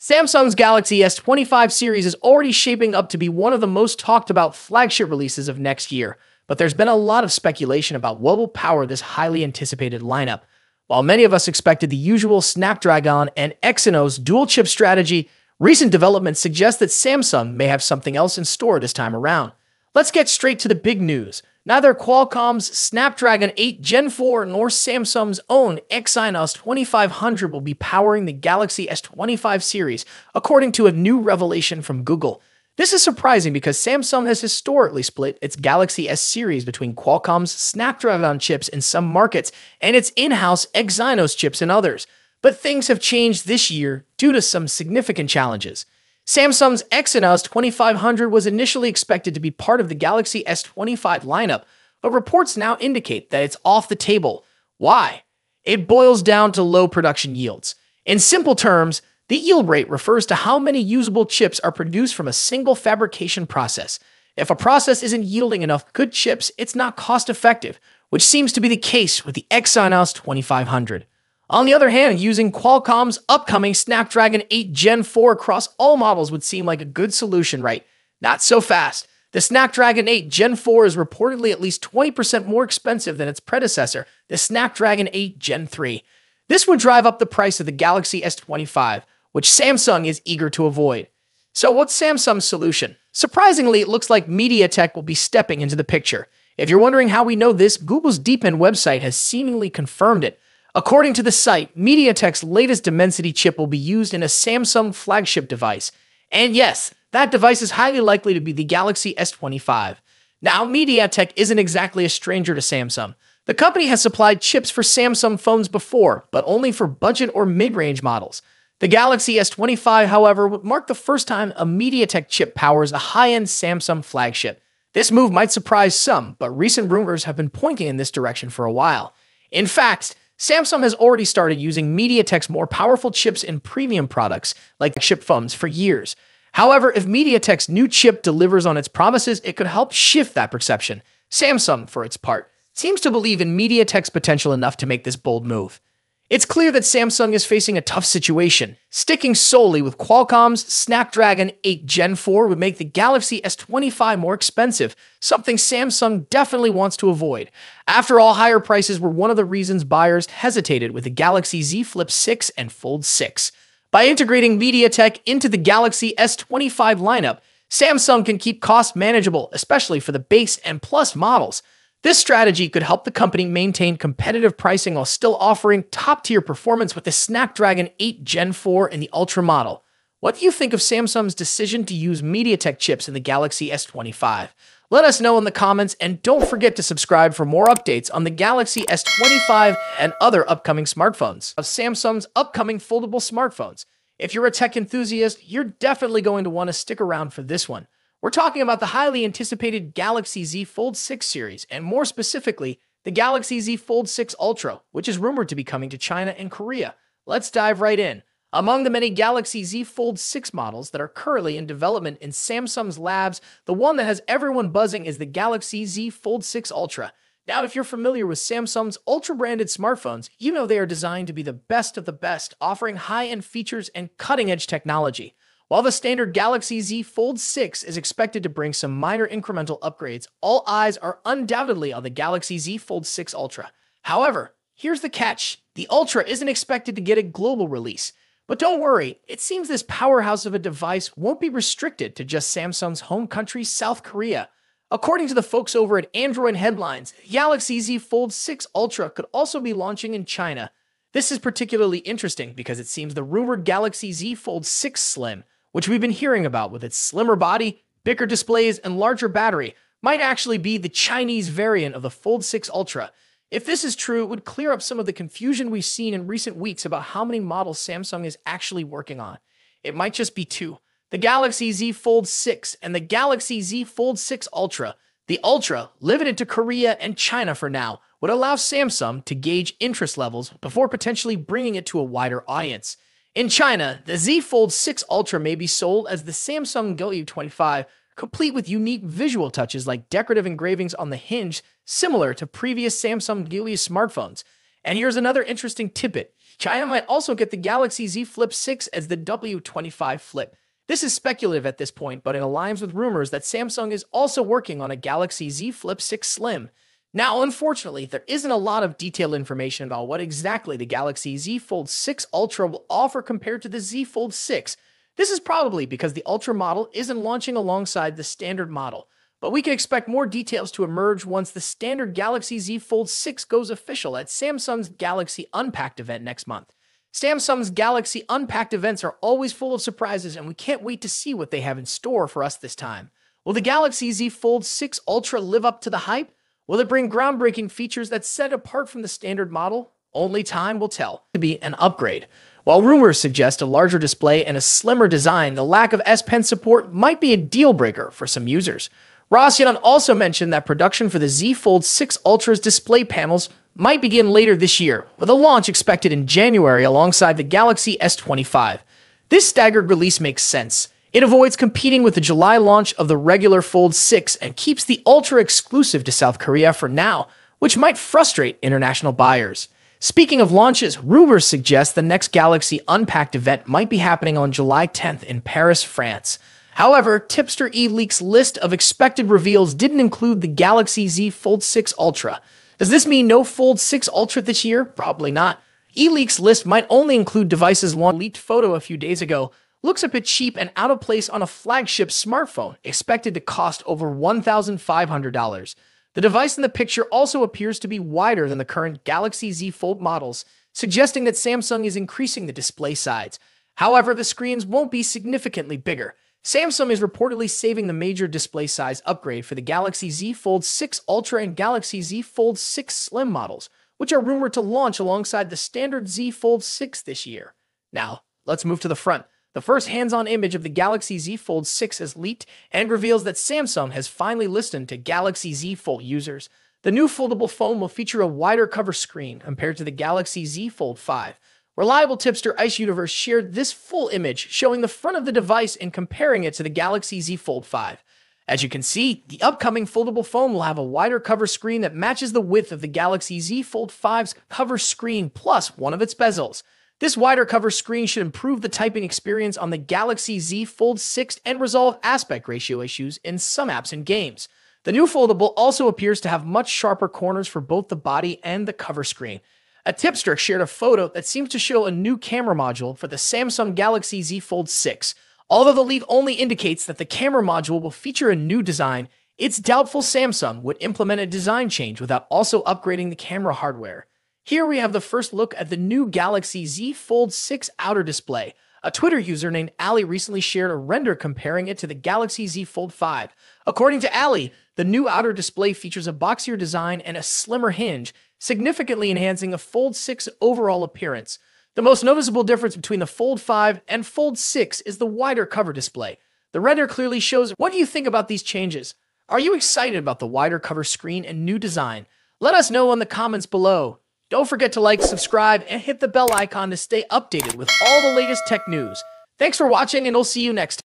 Samsung's Galaxy S25 series is already shaping up to be one of the most talked about flagship releases of next year, but there's been a lot of speculation about what will power this highly anticipated lineup. While many of us expected the usual Snapdragon and Exynos dual-chip strategy, recent developments suggest that Samsung may have something else in store this time around. Let's get straight to the big news. Neither Qualcomm's Snapdragon 8 Gen 4 nor Samsung's own Exynos 2500 will be powering the Galaxy S25 series, according to a new revelation from Google. This is surprising because Samsung has historically split its Galaxy S series between Qualcomm's Snapdragon chips in some markets and its in-house Exynos chips in others. But things have changed this year due to some significant challenges. Samsung's Exynos 2500 was initially expected to be part of the Galaxy S25 lineup, but reports now indicate that it's off the table. Why? It boils down to low production yields. In simple terms, the yield rate refers to how many usable chips are produced from a single fabrication process. If a process isn't yielding enough good chips, it's not cost-effective, which seems to be the case with the Exynos 2500. On the other hand, using Qualcomm's upcoming Snapdragon 8 Gen 4 across all models would seem like a good solution, right? Not so fast. The Snapdragon 8 Gen 4 is reportedly at least 20% more expensive than its predecessor, the Snapdragon 8 Gen 3. This would drive up the price of the Galaxy S25, which Samsung is eager to avoid. So what's Samsung's solution? Surprisingly, it looks like Mediatek will be stepping into the picture. If you're wondering how we know this, Google's DeepIn website has seemingly confirmed it. According to the site, MediaTek's latest Dimensity chip will be used in a Samsung flagship device. And yes, that device is highly likely to be the Galaxy S25. Now, MediaTek isn't exactly a stranger to Samsung. The company has supplied chips for Samsung phones before, but only for budget or mid-range models. The Galaxy S25, however, would mark the first time a MediaTek chip powers a high-end Samsung flagship. This move might surprise some, but recent rumors have been pointing in this direction for a while. In fact, Samsung has already started using MediaTek's more powerful chips in premium products, like chip phones, for years. However, if MediaTek's new chip delivers on its promises, it could help shift that perception. Samsung, for its part, seems to believe in MediaTek's potential enough to make this bold move. It's clear that Samsung is facing a tough situation. Sticking solely with Qualcomm's Snapdragon 8 Gen 4 would make the Galaxy S25 more expensive, something Samsung definitely wants to avoid. After all, higher prices were one of the reasons buyers hesitated with the Galaxy Z Flip 6 and Fold 6. By integrating MediaTek into the Galaxy S25 lineup, Samsung can keep costs manageable, especially for the base and plus models. This strategy could help the company maintain competitive pricing while still offering top-tier performance with the Snapdragon 8 Gen 4 and the Ultra model. What do you think of Samsung's decision to use MediaTek chips in the Galaxy S25? Let us know in the comments, and don't forget to subscribe for more updates on the Galaxy S25 and other upcoming smartphones. Of Samsung's upcoming foldable smartphones. If you're a tech enthusiast, you're definitely going to want to stick around for this one. We're talking about the highly anticipated Galaxy Z Fold 6 series, and more specifically, the Galaxy Z Fold 6 Ultra, which is rumored to be coming to China and Korea. Let's dive right in. Among the many Galaxy Z Fold 6 models that are currently in development in Samsung's labs, the one that has everyone buzzing is the Galaxy Z Fold 6 Ultra. Now, if you're familiar with Samsung's Ultra-branded smartphones, you know they are designed to be the best of the best, offering high-end features and cutting-edge technology. While the standard Galaxy Z Fold 6 is expected to bring some minor incremental upgrades, all eyes are undoubtedly on the Galaxy Z Fold 6 Ultra. However, here's the catch. The Ultra isn't expected to get a global release. But don't worry, it seems this powerhouse of a device won't be restricted to just Samsung's home country, South Korea. According to the folks over at Android Headlines, Galaxy Z Fold 6 Ultra could also be launching in China. This is particularly interesting because it seems the rumored Galaxy Z Fold 6 Slim, which we've been hearing about with its slimmer body, bigger displays, and larger battery, might actually be the Chinese variant of the Fold 6 Ultra. If this is true, it would clear up some of the confusion we've seen in recent weeks about how many models Samsung is actually working on. It might just be two: the Galaxy Z Fold 6 and the Galaxy Z Fold 6 Ultra. The Ultra, limited to Korea and China for now, would allow Samsung to gauge interest levels before potentially bringing it to a wider audience. In China, the Z Fold 6 Ultra may be sold as the Samsung Galaxy S25, complete with unique visual touches like decorative engravings on the hinge, similar to previous Samsung Galaxy smartphones. And here's another interesting tidbit. China might also get the Galaxy Z Flip 6 as the W25 Flip. This is speculative at this point, but it aligns with rumors that Samsung is also working on a Galaxy Z Flip 6 Slim. Now, unfortunately, there isn't a lot of detailed information about what exactly the Galaxy Z Fold 6 Ultra will offer compared to the Z Fold 6. This is probably because the Ultra model isn't launching alongside the standard model, but we can expect more details to emerge once the standard Galaxy Z Fold 6 goes official at Samsung's Galaxy Unpacked event next month. Samsung's Galaxy Unpacked events are always full of surprises, and we can't wait to see what they have in store for us this time. Will the Galaxy Z Fold 6 Ultra live up to the hype? Will it bring groundbreaking features that set it apart from the standard model? Only time will tell. To be an upgrade. While rumors suggest a larger display and a slimmer design, the lack of S Pen support might be a deal breaker for some users. Rossian also mentioned that production for the Z Fold 6 Ultra's display panels might begin later this year, with a launch expected in January alongside the Galaxy S25. This staggered release makes sense. It avoids competing with the July launch of the regular Fold 6 and keeps the Ultra exclusive to South Korea for now, which might frustrate international buyers. Speaking of launches, rumors suggest the next Galaxy Unpacked event might be happening on July 10th in Paris, France. However, Tipster eLeaks list of expected reveals didn't include the Galaxy Z Fold 6 Ultra. Does this mean no Fold 6 Ultra this year? Probably not. eLeaks list might only include devices launched. Leaked photo a few days ago looks a bit cheap and out of place on a flagship smartphone, expected to cost over $1,500. The device in the picture also appears to be wider than the current Galaxy Z Fold models, suggesting that Samsung is increasing the display size. However, the screens won't be significantly bigger. Samsung is reportedly saving the major display size upgrade for the Galaxy Z Fold 6 Ultra and Galaxy Z Fold 6 Slim models, which are rumored to launch alongside the standard Z Fold 6 this year. Now, let's move to the front. The first hands-on image of the Galaxy Z Fold 6 is leaked and reveals that Samsung has finally listened to Galaxy Z Fold users. The new foldable phone will feature a wider cover screen compared to the Galaxy Z Fold 5. Reliable tipster Ice Universe shared this full image showing the front of the device and comparing it to the Galaxy Z Fold 5. As you can see, the upcoming foldable phone will have a wider cover screen that matches the width of the Galaxy Z Fold 5's cover screen plus one of its bezels. This wider cover screen should improve the typing experience on the Galaxy Z Fold 6 and resolve aspect ratio issues in some apps and games. The new foldable also appears to have much sharper corners for both the body and the cover screen. A tipster shared a photo that seems to show a new camera module for the Samsung Galaxy Z Fold 6. Although the leak only indicates that the camera module will feature a new design, it's doubtful Samsung would implement a design change without also upgrading the camera hardware. Here we have the first look at the new Galaxy Z Fold 6 outer display. A Twitter user named Ali recently shared a render comparing it to the Galaxy Z Fold 5. According to Ali, the new outer display features a boxier design and a slimmer hinge, significantly enhancing the Fold 6 overall appearance. The most noticeable difference between the Fold 5 and Fold 6 is the wider cover display. The render clearly shows. What do you think about these changes? Are you excited about the wider cover screen and new design? Let us know in the comments below. Don't forget to like, subscribe, and hit the bell icon to stay updated with all the latest tech news. Thanks for watching, and I'll see you next time.